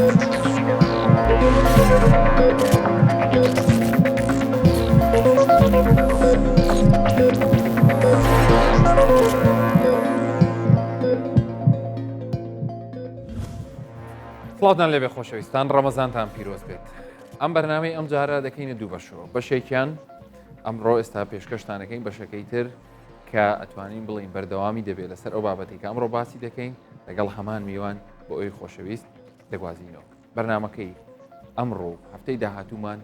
سڵاتان لێبێ خۆشەویستان، ڕەمەزانتان پیرۆز بێت. ئەم بەرنامەی ئەم جارە دەکەینە دوو بەشەوە. بەشێکیان ئەمڕۆ ئێستا پێشکەشتانەکەین بەشەکەی تر کە ئەتوانین بڵین بەردەوامی دەبێت لەسەر ئەو بابەتی کە ئەمڕۆ باسی دەکەین لەگەڵ هەمان میوان بۆ ئەوی خۆشەویست دەگوازینەوە. بەرنامەکەی ئەمڕۆ هەفتەی داهاتوومان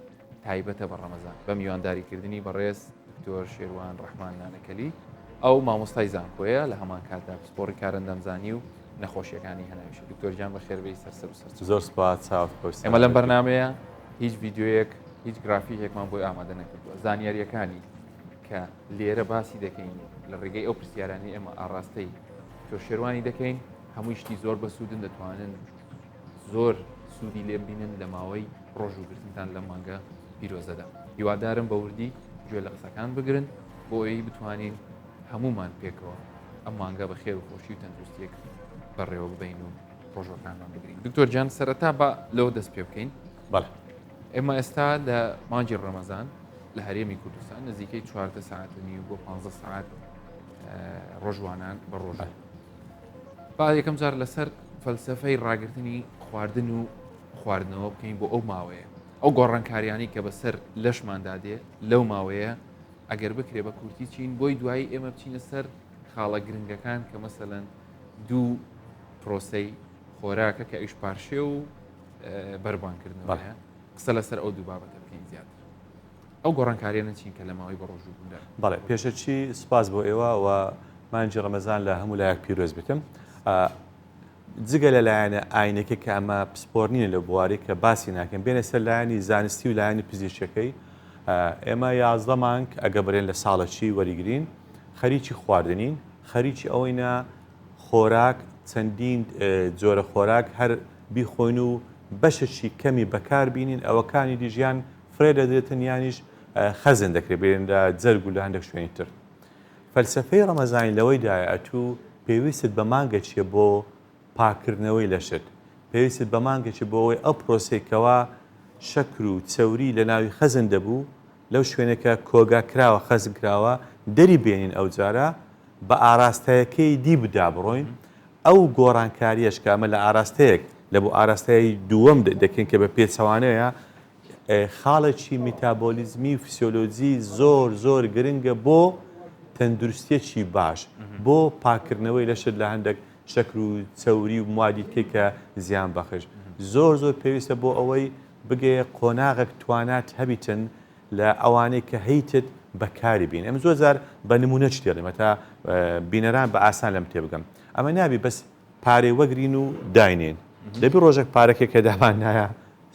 تایبەتە بە ڕەمەزان بە میوانداریکردنی بەڕێز دکتۆر شێروان ڕەحمان نانەکەلی ئەو مامۆستای زانکۆیە لە هەمان کاتدا پسپۆڕی کارەندەمزانی و نەخۆشیەکانی هەناویشە. دکتۆرجان بە خێربەی سەر زۆر سپاس چاوت ئێمە لەم بەرنمەیە هیچ ڤیددیویەک هیچ گرافیکێکمان بۆی ئامادە نەکردووە. زانیاریەکانی کە لێرە باسی دەکەین لە ڕێگەی ئەو پرسیارانی ئێمە ئاڕاستەی دکتۆر شێروانی دەکەین هەمووی شتی زۆر بەسوودن دەتوانن زۆر سوودی لێ بینن لە ماوەی ڕۆژ و گرتنتان لە مانگە پیرۆزەدا. هیوادارم بە وردی گوێ لە قسەکان بگرن بۆ ئەوی بتوانین هەمومان پێکەوە ئەم مانگە بە خێر و خۆشی و تەندروستیەک بەڕێوە ببین و ڕۆژەکانمان بگرین. دکتۆر جان سەرەتا بە لەوە دەست پێ بکەین. بەڵێ ئێمە ئێستا لە مانجی ڕەمەزان لە هەرێمی کوردستان نزیکەی 4 ساعتنی و بۆ 15 ساعت ڕۆژوانان بە ڕۆژ. با یەکەم جار لەسەر فەلسەفەی ڕاگررتنی خواردن و خواردنەوە بکەین بۆ ئەو ماوەیە ئەو گۆڕانکاریانی کە بەسەر لەشماندادێ لەو ماوەیە ئەگەر بکرێ بە کورتی چین بۆی دوایی ئێمە بچینە سەر خاڵە گرنگەکان کە مەسەلەن دوو پرۆسەی خۆراکە کە ئیش پارشێ و بەربانکردنەوەە قسە لەسەر ئەو دوو بابەتە بکەین زیاتر. ئەو گۆڕانکاریانە چین کە لە ماوەی بە ڕۆژوو بووندا. بەڵێ پێشەچی سپاس بۆ ئێوە و مانجی ڕەمەزان لە هەموو لایەک پیرۆز بێتم. جگە لە لایەنە ئاینەکە کە ئەمە پسپۆرنینە لە بواری کە باسی ناکەن بێنە سەر لایەنی زانستی و لایەنی پزیشکەکەی ئێمە 11 مانگ ئەگە بڕێن لە ساڵەکی وەریگرین خەریکی خواردنین خەریکی ئەوەیە خۆراک چەندین جۆرە خۆراک هەر بیخۆین و بەشەشی کەمی بەکار بینین ئەوەکانی دیژیان فرێ دەدرێتن یانیش خەزن دەکرێت بێندا جەرگ و لە هەندێک شوێنی تر. فەلسەفەی ڕەمەزانی لەوەیدایە ئەتوو پێویست بە مانگە چیە بۆ پاکردنەوەی لەشت پێویست بە مانگەی بۆ ئەوەی ئەو پرۆسێکەوە شەکر و چەوری لە ناوی خەزن دەبوو لەو شوێنەکە کۆگا کراوە خەزم کراوە دەری بێنین ئەو جارە بە ئاراستەیەکەی دی بدا بڕۆین ئەو گۆڕانکاریەش کە ئەمە لە ئاراستەیەک لە بۆ ئاراستایی دووەم دەکەین کە بە پێچەوانەیە خاڵێکی میتابۆلیزمی و فسیۆلۆجی زۆر زۆر گرنگە بۆ تەندروستیەکی باش بۆ پاکردنەوەی لەشت لە هەندێک شەکر و چەوری و موادی تێکە زیان بەخش زۆر زۆر پێویستە بۆ ئەوەی بگێ قۆناغێک توانات هەبیتن لە ئەوانەی کە هەیتت بەکاری بین. ئەم زۆر زار بە نمونە چ دێڵێمە تا بینەران بە ئاسان لەم تێ بگەم. ئەمە نابی بەس پارەی وەگرین و داینێن دەبی ڕۆژێک پارەکە کە دامان نایە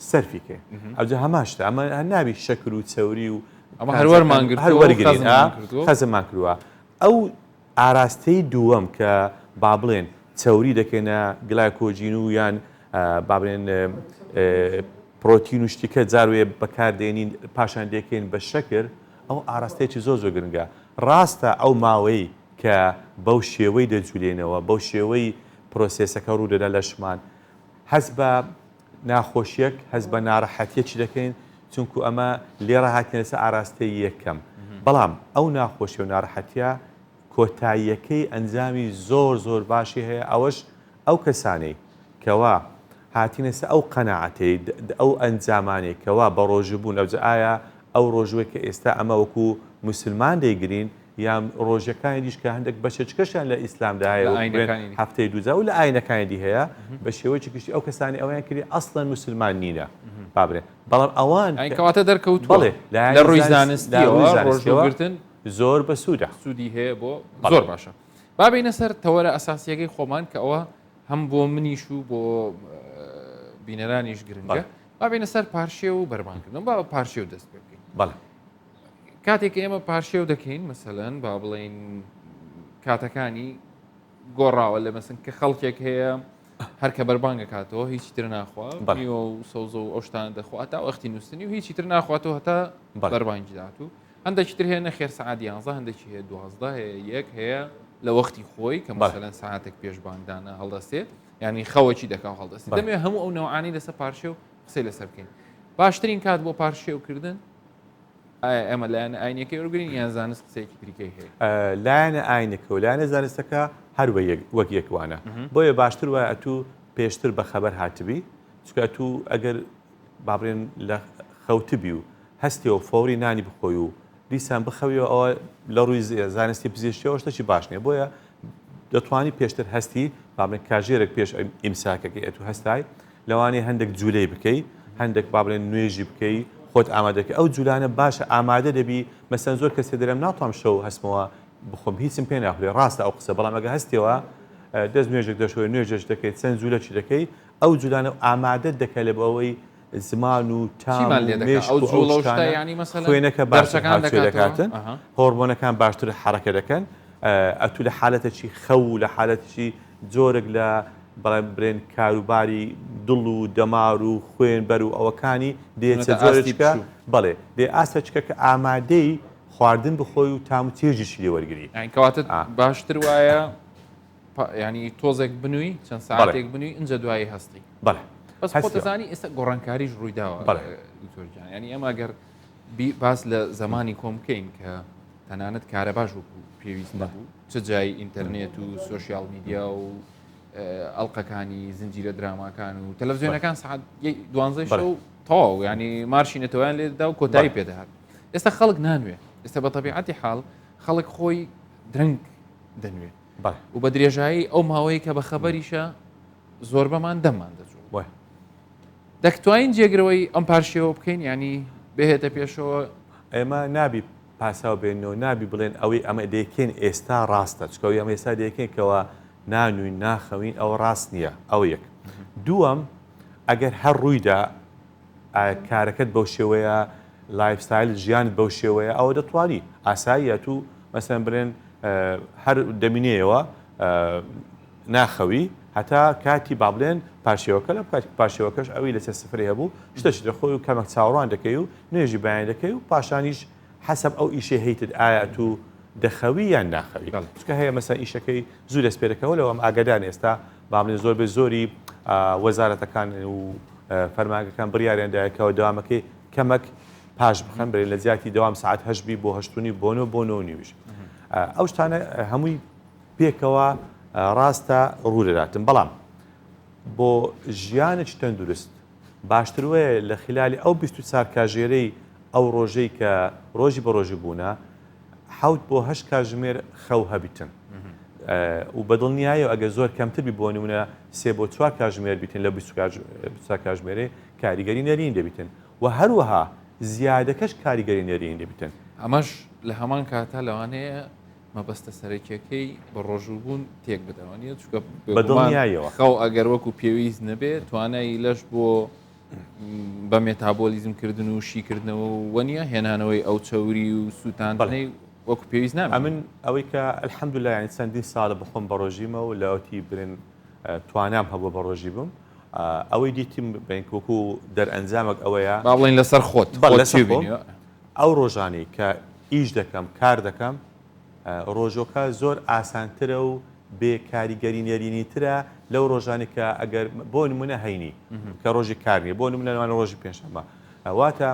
سەرفیکە ئەوجا هەماشتە ئەمە نابی شەکر و چەوری و ئەمە هەروەرمانگرین خەزممان کردووە. ئەو ئاراستەی دووەم کە با بڵێن چەوری دەکەنە گلایکۆجین و یان با بڵێن پرۆتین و شتیکە جاروێ بەکاردێنین پاشان دەکەین بە شەکر ئەو ئاراستەیەکی زۆر زۆر گرنگە. ڕاستە ئەو ماوەی کە بەو شێوەی دەجولێنەوە بەو شێوەی پرۆسێسەکە ڕوودەدا لەشمان هەز بە ناخۆشیەک هەز بە ناڕەحەتیەکی دەکەین چونکو ئەمە لێرە هاتنە لەسەر ئاراستەی یەکەم. بەڵام ئەو ناخۆشی و ناڕەحەتیە کۆتاییەکەی ئەنجامی زۆر زۆر باشی هەیە ئەوەش ئەو کەسانەی کەوا هاتینە سەر ئەو قەناعەتەی ئەو ئەنجامانێک کەوا بە ڕۆژبوون ئەوجا ئایا ئەو ڕۆژوەی کە ئێستا ئەمە وەکو مسلمان دەیگرین یان ڕۆژەکانی دیش کە هەندێک بەشەچکەشیان لە ئیسلامدا هەیە هەفتەی دووزا و لە ئاینەکانی هەیە بە شێوەیەکی گشتی ئەو کەسانی ئەویان کردی ئەسڵەن مسلمان نینە بابرێ بەڵام ئەوان کەواتە دەرکەوت بڵێ لە ڕووی زانستیەوە ڕۆژگرتن زۆر بە سوودە سوودی هەیە بۆ زۆر باشە. بابینە سەر تەوەرە ئەساسیەکەی خۆمان کە ئەوە هەم بۆ منیش و بۆ بینەرانیش گرنگە بابینە سەر پارشێ و بەربانکردن با پارشێ و دەست پێ بکەین. بەڵێ کاتێک ئێمە پارشێ و دەکەین مەسەلەن با بڵێن کاتەکانی گۆڕاوە لە مەسن کە خەڵکێک هەیە هەرکە بەربانگە کاتەوە هیچی تر ناخوا میوە و سەوزە و ئەوشتان دەخوا تا وەختی نووسنی و هیچی تر ناخواتەوە هەتا بەربانگی داات و هەندێکی تر هەیە نەخێر سەعات 11 هەندێکی هەیە 12 هەیە یەک هەیە لە وەختی خۆی کە مەسەلەن ساعتێک پێشبانگدانە هەڵدەستێت ینی خەوەکی دەکا هەڵدەستی دەمێ هەموو ئەو نەوعانی لەسەر پارشێ و قسەی لەسەر بکەین باشترین کات بۆ پارشێوکردن ئەمە لایەنە ئاینەکەی وەرگرین یان زانست قسەیەکی تریکەی هەیە لایەنە ئاینەکە و لایەنە زانستەکە هەر وەک یەکوانە بۆیە باشتر وایە ئەتوو پێشتر بە خەبەر هاتبی چکە تو ئەگەر بابرێن لە خەوتبی و هەستیەوە فۆری نانی بخۆی و دیسان بخەویەوە ئەوە لە ڕووی زانستی پزیشکیەوە شتێکی باش نیە بۆیە دەتوانی پێشتر هەستی بابرێن کاژێرێک پێش ئیمساکەکەی ئەتو هەستای لەوانەیە هەندێک جوولەی بکەی هەندێک بابرێن نوێژی بکەی خۆت ئامادەکە ئەو جوولانە باشە ئامادە دەبی مەسەن زۆر کەسێ دەرێم ناتوانم شەو هەستمەوە بخۆم هیچم پێ ناخورێ ڕاستە ئەو قسە بەڵام ئەگە هەستیەوە دەست نوێژێک دەشۆی نوێژەش دەکەیت چەند جوولەکی دەکەی ئەو جوولانە ئامادە دەکە لە بەوەی زمان و خوێنەکە باشەکان دەکاتن هۆرمۆنەکان باشتر حرەکە دەکەن ئەتو لە حالەتێکی خەو لە حالەتێکی جۆرێک لە بەڵام برێن کاروباری دڵ و دەمار و خوێن بەر و ئەوەکانی دێتە جۆرەکە بڵێ دێ ئاستەچکە کە ئامادەی خواردن بخۆی و تام و تێژیشی لێ وەرگری کەواتە باشتر وایە ینی تۆزێک بنووی چەند ساعتێک بنووی اینجا دوایی هەستی بەڵێ بەس خۆتەزانی ئێستا گۆڕانکاریش ڕوویداوە دکتۆرجان ینی ئەمە ئەگەر باس لە زمانی کۆم بکەین کە تەنانەت کارە باش وەکو پێویست نەبوو چ جای ئینتەرنێت و سوۆسیال میدیا و ئەڵلقەکانی زنجیرە دراماکان و تەلەڤیزیۆنەکان سعات 12 شەو تەواو ینی مارشی نەتەوەیان لێدا و کۆتایی پێدەهات ئێستا خەڵک نانوێ ئێستا بە تەبیعەتی حاڵ خەڵک خۆی درەنگ دەنوێ و بە درێژایی ئەو ماوەیە کە بە خەبەریشە زۆر بەمان دەممان دەچوو دەکتوانین جێگرەوەی ئەم پارشێوە بکەین ینی بهێتە پێشەوە ئێمە نابی پاساو بێنەوە نابی بڵێن ئەوەی ئەمە دەکەین ئێستا ڕاستە چکەوەی ئەمە ئێستا دەکەینکەوە نانووین ناخەوین ئەو ڕاست نییە ئەو یەک دووەم ئەگەر هەر ڕوویدا کارەکەت بەو شێوەیە لایفستایل ژیانت بەو شێوەیە ئەوە دەتوانی ئاساییە تو مەسەن برێن هەر دەمینەیەوە ناخەوی هەتا کاتی با بڵێن پاشێوەکە لە پاشێوەکەش ئەوی لەسەر سفری هەبوو شتەشی دەخۆی و کەمەک چاوەڕوان دەکەی و نوێژی بەیان دەکەی و پاشانیش حەسەب ئەو ئیشێ هەیتت ئایا تو دەخەوی یان ناخەوی چکە هەیە مەسەن ئیشەکەی زوو دەست پێدەکەەوە لەوەم ئاگدان ئێستا با بڵێن زۆر بێ زۆری وەزارەتەکان و فەرمانگەکان بڕیاریاندایەکەوە دەوامەکەی کەمەک پاش بخەن برێن لە زیاتی دەوام سعات هەشبی بۆ هەشتونی بۆنەوە بۆ نەوەنیویش ئەو شتانە هەمووی پێکەوە ڕاستە ڕوودەداتن بەڵام بۆ ژیانێکی تەندروست باشتر وەیە لە خلالی ئەو 24 کاژێرەی ئەو ڕۆژەی کە ڕۆژی بە ڕۆژی بوونە 7 بۆ 8 کاژمێر خەو هەبیتن و بەدڵنیایە ئەگە زۆر کەمتربی بۆ نمونە 3 بۆ 4 کاژمێر بیتن لە 24 کاژمێرەی کاریگەری نەرین دەبیتن و هەروەها زیادەکەش کاریگەری نەرین دەبیتن ئەمەش لە هەمان کاتە لەوانەیە مەبەستە سەرەکیەکەی بە ڕۆژوبوون تێک بدەوانێت چکە بەدڵنیایەوە خەو ئەگەر وەکو پێویست نەبێت توانایی لەش بۆ بە مێتابۆلیزمکردن و شیکردنەوە وەنیە هێنانەوەی ئەو چاوری و سووتاندنەی وەکو پێویست نامێت من ئەوەی کە الحەمدوللا ینی چەندین ساڵە بخۆم بە ڕۆژیمە و لەوەتی برن توانام هەبوو بە ڕۆژی بووم ئەوەی دیتیم بەنکوەکو دەرئەنجامێک ئەوەیە با بڵێن لەسەر خۆت ئەو ڕۆژانی کە ئیش دەکەم کار دەکەم ڕۆژۆکە زۆر ئاسانترە و بێ کاریگەری نێرینی ترە لەو ڕۆژانی کە ئەگەر بۆ نمونە هەینی کە ڕۆژی کارنیە بۆ نمونەوانە ڕۆژی پێنجشەممە واتە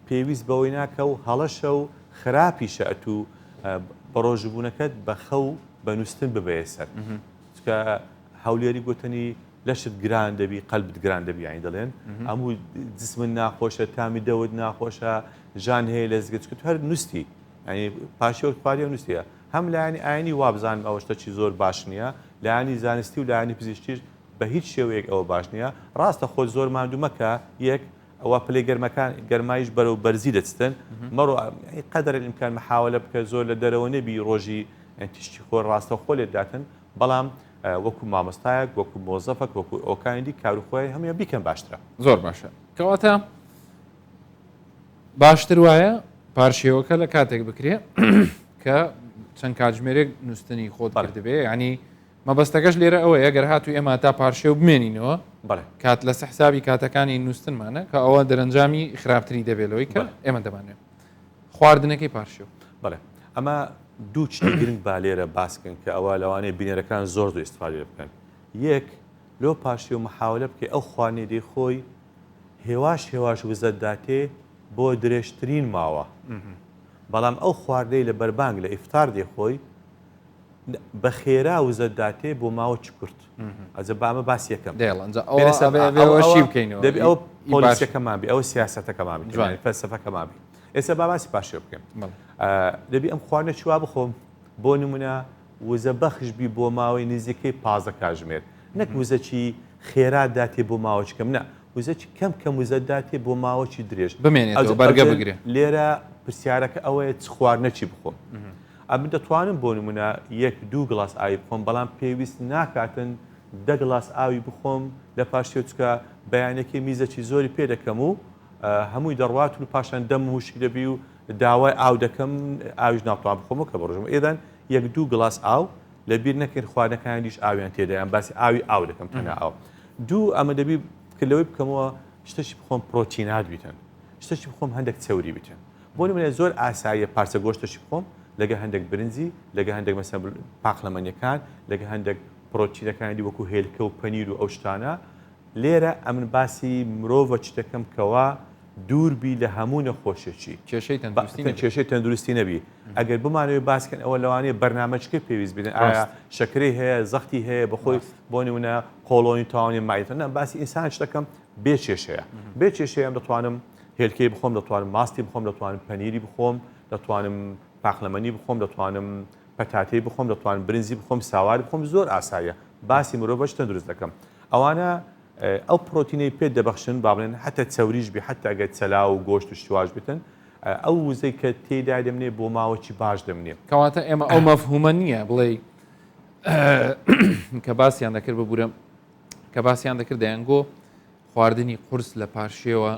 پێویست بەوەی ناکە و هەڵەشە و خراپیشە ئەتوو بە ڕۆژبوونەکەت بە خەو بە نووسن ببێ سەر چکە هەولێری گوتنی لەشت گران دەبی قەلبت گران دەبی یانی دەڵێن هەموو جسمن ناخۆشە تامی دەوت ناخۆشە ژان هەیە لە زگەت کرد هەر نووستی ینی پاشەوە پاری و نووسە هەم لایانی ئاینی وابزانم ئەوە شتەی زۆر باش نییە لایانی زانستی و لایانی پزیشکیش بە هیچ شێوەیەک ئەوە باش نییە ڕاستە خۆت زۆر مادوومەکە یەک ئەوە پلەی گەرمەکان گەرمایش بەرەو بەرزی دەچتن مەڕۆ قەدر ئیمکان محاولە بکە زۆر لە دەرەوە نەبی ڕۆژی تیشتی خۆر ڕاستە خۆ لێت داتن بەڵام وەکو مامۆستایەک وەکو مۆزەفەک وەکو ئۆکاندی کاروخۆی هەموو بیکەم باشترە زۆر باشە کەواتە باشتر وایە پارشێوەکە لە کاتێک بکرێ کە چەند کاتژمێرێک نووسنی خۆت دەبێ ینی مەبەستەکەش لێرە ئەوە ئەگەر هاتووی ئێمە تا پارشێو بمێنینەوە کات لە حسابی کاتەکانی نووسنمانە کە ئەوە دەرەنجامی خراپتری دەبێتەوەی کە ئێمە دەبانێت خواردنەکەی پارشێو بڵێ ئەمە دوو چی گرنگ با لێرە باسکن کە ئەوە لەوانەیە بینەرەکان زۆر ئیسفادە بکەن یەک لۆ پاشی و محاولە بکە ئەو خوانێدەی خۆی هێواش وزەتداتێ بۆ درێژترین ماوە بەڵام ئەو خواردەی لە بەربانگ لە ئیفتار دێخۆی بە خێرا وزەتداتێ بۆ ماوە چ کورت ئەجە بامە باسی یەکەم دەبی ئەو پۆلیسەکەمان بێ ئەو سیاسەتەکەمان بێ فەلسەفەکەمان بێ ئێستا با باسی پاشێ بکەم دەبی ئەم خواردنە چوا بخۆم بۆ نمونە وزە بەخش بی بۆ ماوەی نزیکەی 15 کاتژمێر نەک وزەکی خێرا داتێ بۆ ماوەچکەم نە وزەکی کەم وزە داتێ بۆ ماوەکی درێژ بمێنێت بەرگە بگرێ لێرە پرسیارەکە ئەوەیە چ خواردنەچی بخۆم ئەمن دەتوانم بۆ نمونە 1-2 گڵاس ئاوی بخۆم بەڵام پێویست ناکاتن 10 گڵاس ئاوی بخۆم لە پاشتێ چکە بەیانێکی میزەکی زۆری پێ دەکەم و هەمووی دەڕوات و پاشان دەم وشی دەبی و داوای ئاو دەکەم ئاویش ناتوان بخۆمەوە کە بڕژم ئێدان 1-2 گڵاس ئاو لە بیر نەکرد خواردنەکانیش ئاویان تێدایان باسی ئاو دەکەم تەنها ئاو دوو ئەمە دەبی کلەوەی بکەمەوە شتێکی بخۆم پرۆتینات بیتن شتێکی بخۆم هەندێک چەوری بیتن بۆ نمونە زۆر ئاساییە پارچە گۆشتەشی بخۆم لەگە هەندێک برنجی لەگە هەندێک مەسەن پاقلەمەنیەکان لەگە هەندێک پرۆتینەکانی وەکو هێلکە و پەنیر و ئەو شتانە لێرە ئەمن باسی مرۆڤە چتەکەم کەوا دووربی لە هەموو نەخۆشیێکی کێشەی تەندروستی نەبی ئەگەر بمانەوەی باسکەن ئەوە لەوانەیە بەرنامەچکە پێویست بدەن ئایا شەکرەی هەیە زەختی هەیە بەخۆی بۆ نمونە کۆڵۆنی تاوانی مایتەن باسی ئینسان شتەکەم بێ کێشەیە بێ کێشەیە دەتوانم هێلکەی بخۆم دەتوانم ماستی بخۆم دەتوانم پەنیری بخۆم دەتوانم پاقلەمەنی بخۆم دەتوانم پەتاتەی بخۆم دەتوانم برنجی بخۆم ساواری بخۆم زۆر ئاساییە باسی مرۆڤ تەندروست دەکەم ئەوانە ئەو پرۆتینەی پێ دەبەخشن با بڵێن حتى چەوریش بی حتى ئەگەر چەلا و گۆشت و شتواش بتن ئەو وزەی کە تێدا دەمنێ بۆ ماوەکی باش دەمنێ کەواتە ئێمە ئەو مەفهومە نییە بڵێ کە باسییان دەکرد ببوورم کە باسییان دەکرد دەیانگۆ خواردنی قورس لە پاشێوە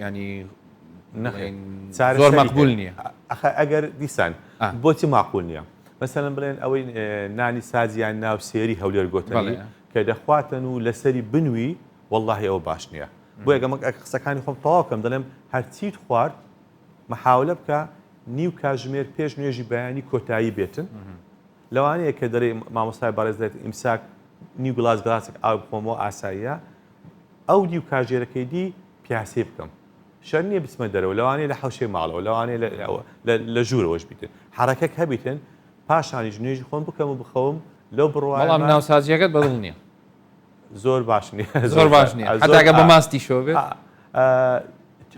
ینی زۆر مەقبول نییە ئەگەر دیسان بۆچی ماقبول نییە مەسەلەن بڵێن ئەوەی نانی سازیان ناو سێری هەولێر گۆتنی کە دەخواتن و لەسەری بنووی واللهی ئەوە باش نییە بۆ یەگەمە قسەکانی خۆم تەواوکەم دەڵێم هەرچیت خوارد محاولە بکە نیو کاتژمێر پێش نوێژی بەیانی کۆتایی بێتن لەوانەیە کە دەرێ مامۆستای بەڕێز دێت ئیمساک نیو گڵاسێک ئاو بخۆمەوە ئاساییە ئەو نیو کاژێرەکەی دی پیاسێ بکەم شەر نییە بچمە دەرەوە لەوانەیە لە حەوشەی ماڵەوە لەوانەیە لە ژوورەوەش بیتن حرەکەک هەبیتن پاشانیش نوێژی خۆم بکەم و بخەوم لەو بڕواە بەڵام ناوسازیەکەت بەدڵ نییە زۆر باش نییە زۆر باش نییە هەتاگە بە ماستی شۆ بێت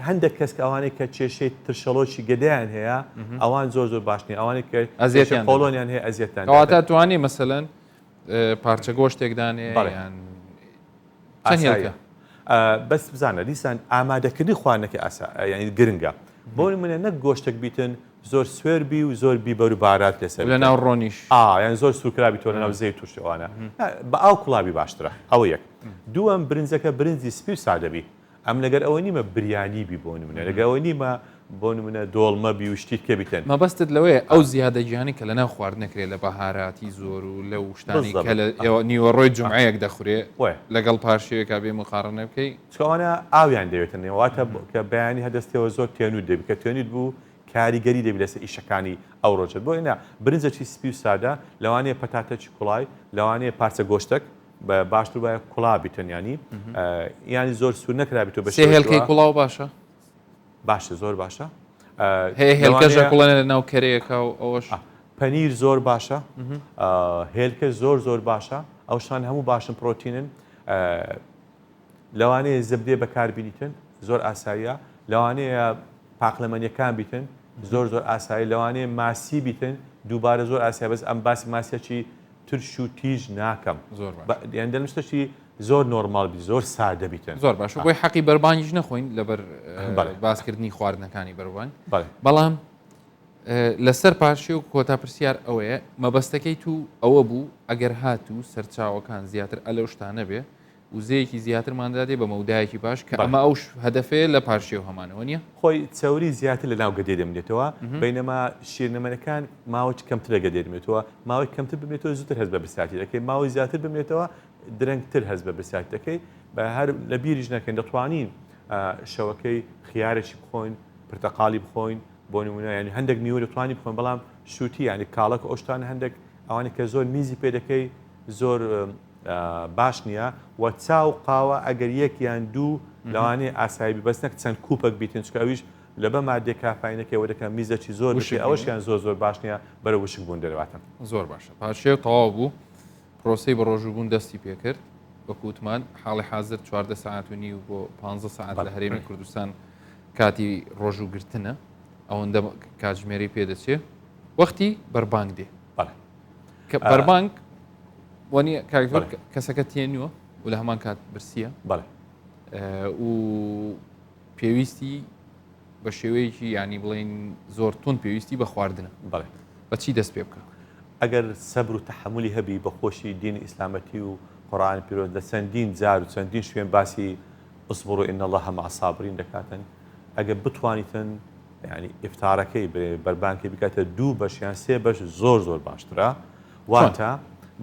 هەندێک کەس کە ئەوانەی کە کێشەی ترشەڵۆکی گەدەیان هەیە ئەوان زۆر باش نییە ئەوانێک کە ئەزیێتیان قۆڵۆنیان هەیە ئەزیێتان کەواتە توانی مەسەلەن پارچە گۆشتێکدانێ یان چەندێکە بەس بزانە دیسان ئامادەکردنی خوانەکە ینی گرنگە بۆ منە نەک گۆشتێک بیتن زۆر سوێربی و زۆر بیبەر و بارات لەسەر لە ناو ڕۆنیش یان زۆر سوکرابی تۆ لە ناو زەی تووشەوانە بە ئاو کوڵاوی باشترە ئەوە یەک دووەم برنجەکە برنجی سپی و سادەبی ئەم لەگەر ئەوە نیمە بریانی بی بۆ نمونە لەگە ئەوە نیمە بۆ نمونە دۆڵمە بی و شتیت کە بیتن مەبەستت لەوەیە ئەو زیادە گیانی کە لە ناو خواردنەکرێت لە بەهاراتی زۆر و لە شتانی کە لە نیوەڕۆی جمعەیەک دەخورێ لەگەڵ پاشەیەکا بێ مقارنە بکەی چکەوانە ئاویان دەوێتن واتە کە بەیانی هەدەستەوە زۆر تێنوت دەبی کە تێنیت بوو کاریگەری دەبی لەسەر ئیشەکانی ئەو ڕۆژێت بۆ ئێنا برنجەکی سپی و سادە لەوانەیە پەتاتەکی کوڵای لەوانەیە پارچە گۆشتێک بە باشتر وایە کوڵا بیتن ینی زۆر سوور نەکرابێتەوە بە هێلکەی کوڵاو باشە باشە زۆر باشە هەیە هێلکەژە کوڵێنە لە ناو کەرەیەکە و ئەوەش پەنیر زۆر باشە هێلکە زۆر باشە ئەو شتان هەموو باشن پرۆتینن لەوانەیە زەبدێ بەکاربینیتن زۆر ئاساییە لەوانەیە پاقلەمەنیەکان بیتن زۆر ئاسایی لەوانەیە ماسی بیتن دووبارە زۆر ئاسایی بەس ئەم باسی ماسیەکی ترش و تیژ ناکەم یان دەمشتەشی زۆر نۆرمال بی زۆر سادە بیتن زۆر باش بۆی حەقی بەربانیش نەخۆین لەبەر باسکردنی خواردنەکانی بەربان بەڵام لەسەر پاشی و کۆتا پرسیار ئەوەیە مەبەستەکەی تو ئەوە بوو ئەگەر هاتوو سەرچاوەکان زیاتر ئەلە شتانە بێ وزەیەکی زیاترماندا دێ بە مەودایەکی باش کە ئەمە ئەو هەدەفێ لە پاشی و هەمانەوە نییە خۆی چاوری زیاتر لە ناو گەدێ دەمێتەوە بینەما شیرنەمەەکان ماوەی کەمترە گەدێ دەمێتەوە ماوەی کەمتر بمێتەوە زووتر هەست بە برساتی دەکەی ماوەی زیاتر بمێتەوە درەنگتر هەست بە برساتی دەکەی بە هەر لە بیریش نەکەین دەتوانین شەوەکەی خیارێکی بخۆین پرتەقاڵی بخۆین بۆ نمونە ینی هەندێک میوە دەتوانی بخۆین بەڵام شووتی ینی کاڵک ئۆشتان هەندێک ئەوانی کە زۆر میزی پێ دەکەی زۆر باش نییە و چاو قاوە ئەگەر یەکیان دوو لەوانەیە ئاسایی بەس نەک چەند کوپەک بیتن چکە ئەویش لەبە مادێک کافینەکەەوە دەکەن میزەکی زۆر ئەوەشیان زۆر باش نییە بەرە وشک بوون دەرواتن زۆر باشە پاشێ تەواو بوو پرۆسی بە ڕۆژوبوون دەستی پێکرد وەکووتمان حاڵی حاضر 14 ساعت و نی و بۆ 15 ساعت لە هەرێمی کوردستان کاتی ڕۆژوگرتنە ئەوەندە کاتژمێری پێدەچێ وەختی بەربانگ دێ کە بەربانگ وانە کاکتۆر کەسەکە تێنیوە و لە هەمان کات برسیە و پێویستی بە شێوەیەکی ینی بڵین زۆر تون پێویستی بە خواردنە بەچی دەست پێ بکە ئەگەر سەبر و تەحملی هەبی بە خۆشی دینی ئیسلامەتی و قورآن پیرۆز لە چەندین جار و چەندین شوێن باسی ئوسبڕ و ئین الله مع الصابرین دەکاتن ئەگەر بتوانیتن ینی ئیفتارەکەی بەربانکەی بکاتە دوو بەشیان سێ بەش زۆر باشترە واتە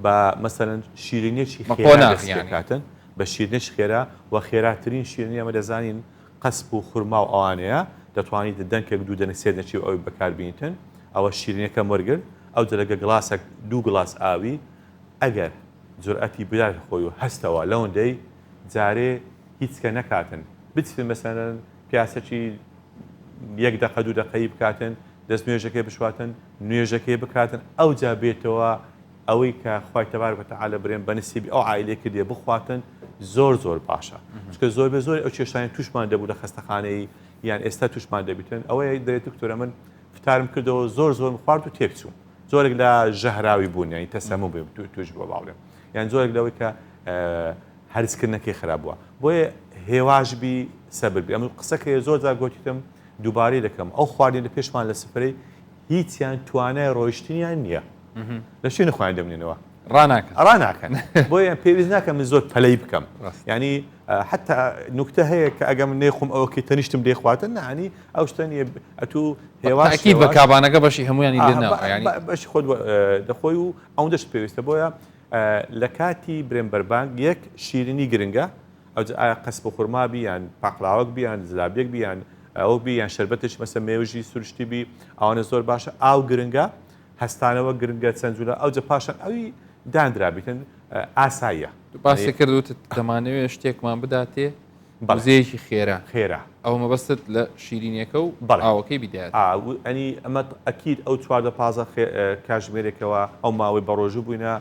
بە مەسەرەن شیرینێکی خێراتن بە شیرنێش خێرا و خێراترین شیرنی ئەمە دەزانین قەسب و خورما و ئەوانەیە دەتوانیت دەنکێک دوو دەنە سێ دەچی و ئەوی بەکاربیێتن ئەوە شیرینەکە وەرگرت ئەو جلەگە گڵاسێک دوو گڵاس ئاوی ئەگەر جورئەتی بدات خۆی و هەستەوە لەوەندەی جارێ هیچکە نەکاتن بچن مەسەرەن پیاسەکی یەک دەقە دوو دەقەی بکاتن دەست نوێژەکەی بشواتن نوێژەکەی بکاتن ئەو جا بێتەوە ئەوەی کە خوای تەبارەک و تەعالە برێن بە نسیبی ئەو عایلەیە کردێ بخواتن زۆر باشە چکە زۆر ئەو کێشانی توشمان دەبوو لە خەستەخانەی یان ئێستا توشمان دەبیتن ئەوەیە دەرێت دکتۆرە من فتارم کردەوە زۆر خوارد و تێکچوو زۆرێک لە ژەهراوی بوون یانی تەسەموم توش بووە باڵێ یان زۆرێک لەوەی کە هەرسکردنەکەی خراپ بووە بۆیە هێواژبی سەبربی ئەم قسەکە زۆر جار گوتیتم دووبارەی دەکەم ئەو خواردن لە پێشمان لە سفرەی هیچیان توانای ڕۆیشتنیان نییە لە شوێنە خۆیان دەمێنەوە ڕناکەن بۆیان پێویست ناکەم من زۆر پەلەی بکەم ینی حتا نوکتە هەیە کە ئەگەم نێخم ئەوەکەی تەنیشتم لێخواتن نانی ئەو شتەنیە ئەتوو هێواشی بە کابانەکە بەشی هەمویانی لێنەوە بەشی خۆت دەخۆی و ئەو دەشت پێویستە بۆیە لە کاتی برێن بەربانگ یەک شیرینی گرنگە ئەو ئایا قەسب و خورمابی یان پاقلاوەک بیان زلابیەک بیان ئەو بیان شربەتش مەسە مێوژی سروشتی بی ئەوانە زۆر باشە ئاو گرنگە هەستانەوە گرنگە چەندجوولە ئەو جە پاشان ئەوی دانرابیتن ئاساییە باسی کردوت دەمانەوێت شتێکمان بداتێ بەزەیەکی خێرا ئەو مەبەستت لە شیرینیەکە و ئاوەکەی بدات ئەنی ئەمە ئەکید ئەو 15 کاژمێرێکەوە ئەو ماوەی بەڕۆژوو بووینە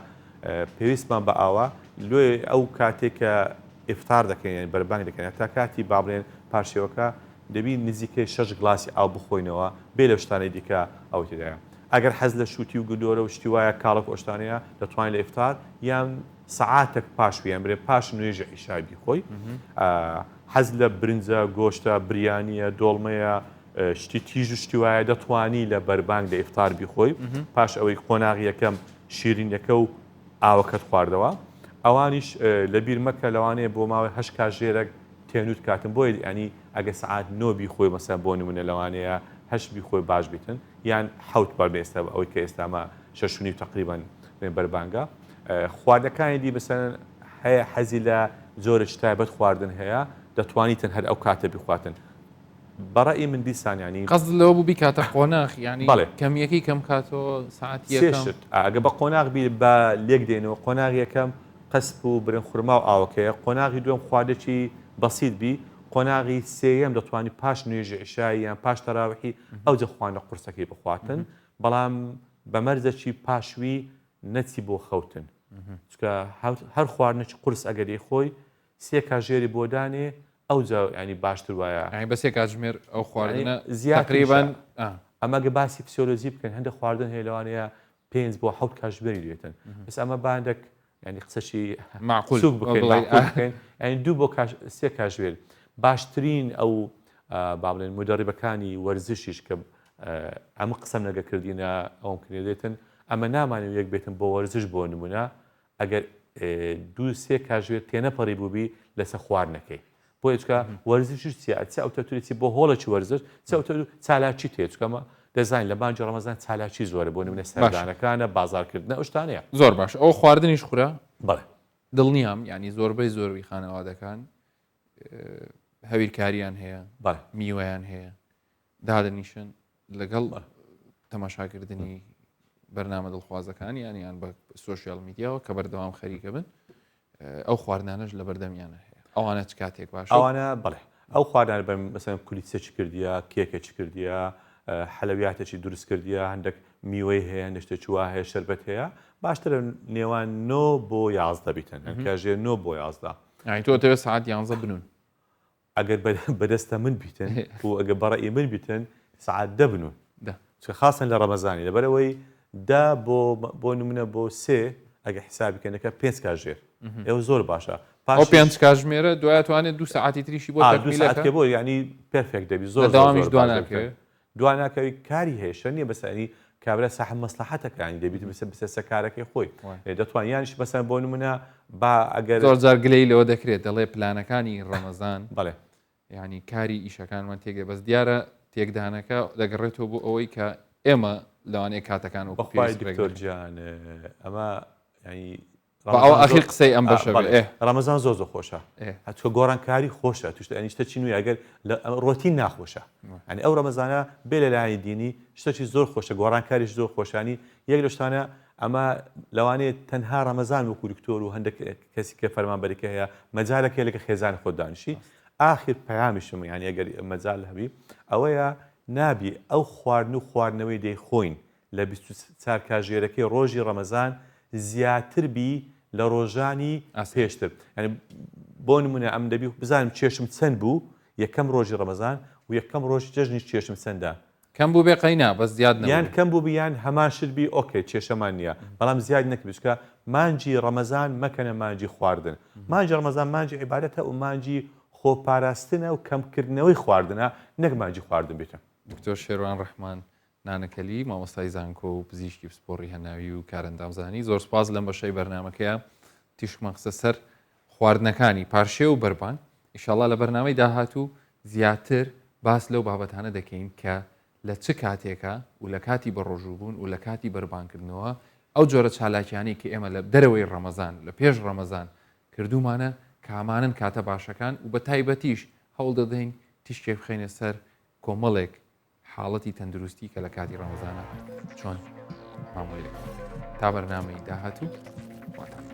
پێویستمان بە ئاوە لێ ئەو کاتێکە ئفتار دەکەین بەربانگ دەکەین تا کاتی بابڵێن پاشێوەکە دەبی نزیکەی 6 گلاسی ئاو بخۆینەوە بێ لە شتانەی دیکە ئەو تێدایە ئەگەر حەز لە شووتی و گدۆرە و شتی وایە کاڵک ئۆشتانەیە دەتوانین لە ئفتار یان سەعاتێک پاشویان برێ پاش نوێژە ئیشابی خۆی حەز لە برنجە گۆشتە بریانیە دۆڵمەیە شتی تیژ و شتی وایە دەتوانی لە بەربانگ لە ئفتار بیخۆی پاش ئەوەی قۆناغی یەکەم شیرینەکە و ئاوەکەت خواردەوە ئەوانیش لە بیر مەکە لەوانەیە بۆ ماوەی 8 کاژێرەك تێنوت کاتم بۆی ینی ئەگە سعات 9 بیخۆی مەسەن بۆ نمونە لەوانەیە 8 بیخۆی باش بیتن یان حوت بەر ئێستا ئەوەی کە ئێستامە 6 تقریبان بەربانگە خواردەکانی دی بەسەن هەیە حەزی لە زۆرە تایبەت خواردن هەیە دەتوانیتن هەر ئەو کاتە بخواتن بەڕێی من دیسان ینی قەزت لەوە بوو بیکاتە قۆناغ ینی کەمیەکەی کەم کاتەوە ساعتی یەکەم ئەگە بە قۆناغ بی بە لێک دێنەوە قۆناغ یەکەم قەسب و برن خورما و ئاوەکەیە قۆناغی دوم خواردێکی بەسیط بی قۆناغی سێیەم دەتوانانی پاش نوێژە عیشایی یان پاش تەراویحی ئەو جەخواانە قورسەکەی بخواتن بەڵام بەمەرزەکی پاشوی نەچی بۆ خەوتن چکە هەر خواردنەی قورس ئەگەری خۆی سێ کاژێری بۆدانێ ئەو ینی باشتر وایە بە سێ کاتژمێر ئەو خواردنە زیاتریبان ئەمەگە باسی فسیۆلۆژی بکەن هەندێک خواردن هەیە لەوانەیە 5 بۆ 7 کاتژمێری دێتن بەس ئەمە باندێک ینی قسەشی معقول بکەین ینی دوو بۆ سێ کاتژمێر باشترین ئەو با بڵێن مدەڕیبەکانی وەرزشیش کە ئەمە قسەم نەگە کردینە ئەوم کرێ دێتن ئەمە نامانێت یەک بێتن بۆ وەرزش بۆ نمونە ئەگەر دوو سێ کاتژمێر تێنەپەڕی بووبی لەسەر خواردنەکەی بۆ هیچکە وەرزشش چیە ئەوتەتوریی بۆ هۆڵەکی وەرزش چالاکی تێچکەمە دەزانین لە بانجی ڕەمەزان چالاکی زۆرە بۆ نمونە سەردانەکانە بازارکردنە ئەو شتانەیە زۆر باش ئەو خواردنیش خورە بەڵێ دڵنیام ینی زۆربەی زۆروی خانەوادەکان هەویرکاریان هەیە میوەیان هەیە دادەنیشن لەگەڵ تەماشاکردنی بەرنامە دڵخوازەکان یانیان بە سوۆشیال میدیاوە کە بەردەوام خەریکە بن ئەو خواردانەش لە بەردەمیانە هەیە ئەوانە چ کاتێک باش ئەوانە بڵێ ئەو خواردان بە مەسەن کولیچە کردیە کێکە کردیە حەلەویاتێکی دروست کردیە هەندێک میوەی هەیە هەندێک شتێکی وا هەیە شەربەت هەیە باشترە نێوان 9 بۆ 11 بیتن کاژێ 9 بۆ 11 تۆ دەوێت سعات 11 بنون ئەگەر بەدەستە من بیتن و ئەگە بەڕێی من بیتن سعات 10 بنون خاصن لە ڕەمەزانی لەبەرەوەی دا بۆ نمونە بۆ 3 ئەگە حسابیکەنەکە 5 کاژێر ئێوە زۆر باشە ئەو 5 کاژمێرە دوایاتوانێت 2 ساعتی تریشی بۆ تەکمیلەکە بۆ ینی پرفێکت دەبی زۆر داوامیش دواناکەوی کاری هەیە شە نییە بەسەنی کابرا ساحب مەسلحەتەکانی دەبیت بسە کارەکەی خۆی دەتوان یانیش بەسەن بۆ نمونە با ئەگەر زۆر جار گلەی لەوە دەکرێت دەڵێ پلانەکانی ڕەمەزان بەڵێ ینی کاری ئیشەکانمان تێگە بەس دیارە تێکدانەکە دەگەڕێتەوە بۆ ئەوەی کە ئێمە لەوانەیە کاتەکان و دکتۆرجان ئەمە ینی ئەو ئەخی قسەی ئەم بەشە ڕەمەزان زۆر خۆشە هەچکە گۆڕانکاری خۆشە توشتە ئەنیشتە چینوی ئەگەر ڕۆتین ناخۆشە ئەنی ئەو ڕەمەزانە بێ لە لایەنی دینی شتێکی زۆر خۆشە گۆڕانکاریش زۆر خۆشانی یەک لە شتانە ئەمە لەوانەیە تەنها ڕەمەزان وەکو دکتۆر و هەندێک کەسی کە فەرمانبەریکە هەیە مەجالێکە لەگە خێزان خۆ دانیشی ئاخر پەیامیشم یعنی ئەگەر مەجال هەبی ئەوەیە نابی ئەو خواردن و خواردنەوەی دەیخۆین لە 24 کاژێرەکەی ڕۆژی ڕەمەزان زیاتر بی لە ڕۆژانی پێشتر ینی بۆ نمونە ئەم دەبی بزانم چێشم چەند بوو یەکەم ڕۆژی ڕەمەزان و یەکەم ڕۆژی جەژنی چێشم چەندە کەم بوو بێ قەینا بەس زیاد یان کەم بوو بیان هەمان شت بی ئۆکێ چێشەمان نییە بەڵام زیاد نەکە بچکە مانجی ڕەمەزان مەکەنە مانجی خواردن مانجی ڕەمەزان مانجی عیبادەتە و مانجی خۆپاراستنە و کەمکردنەوەی خواردنە نەک مانجی خواردن بێتە دکتۆر شێروان ڕەحمان نانەکەلی مامۆستای زانکۆ و پزیشکی پسپۆڕی هەناوی و کارەندامزانی زۆر سپاس لەم بەشەی بەرنامەکەیە تیشکمە قسە سەر خواردنەکانی پارشێ و بەربان ئیشاڵڵا لە بەرنامەی داهاتوو زیاتر باس لەو بابەتانە دەکەین کە لە چ کاتێکە و لە کاتی بەڕۆژووبوون و لە کاتی بەربانکردنەوە ئەو جۆرە چالاکیانی کە ئێمە لە دەرەوەی ڕەمەزان لە پێش ڕەمەزان کردومانە کامانن کاتە باشەکان و بە تایبەتیش هەوڵ دەدەین تیشکێ بخەینە سەر کۆمەڵێک حاڵەتی تەندروستی کە لە کاتی ڕەمەزانە چۆن مامۆی تا بەرنامەی داهاتوو واتان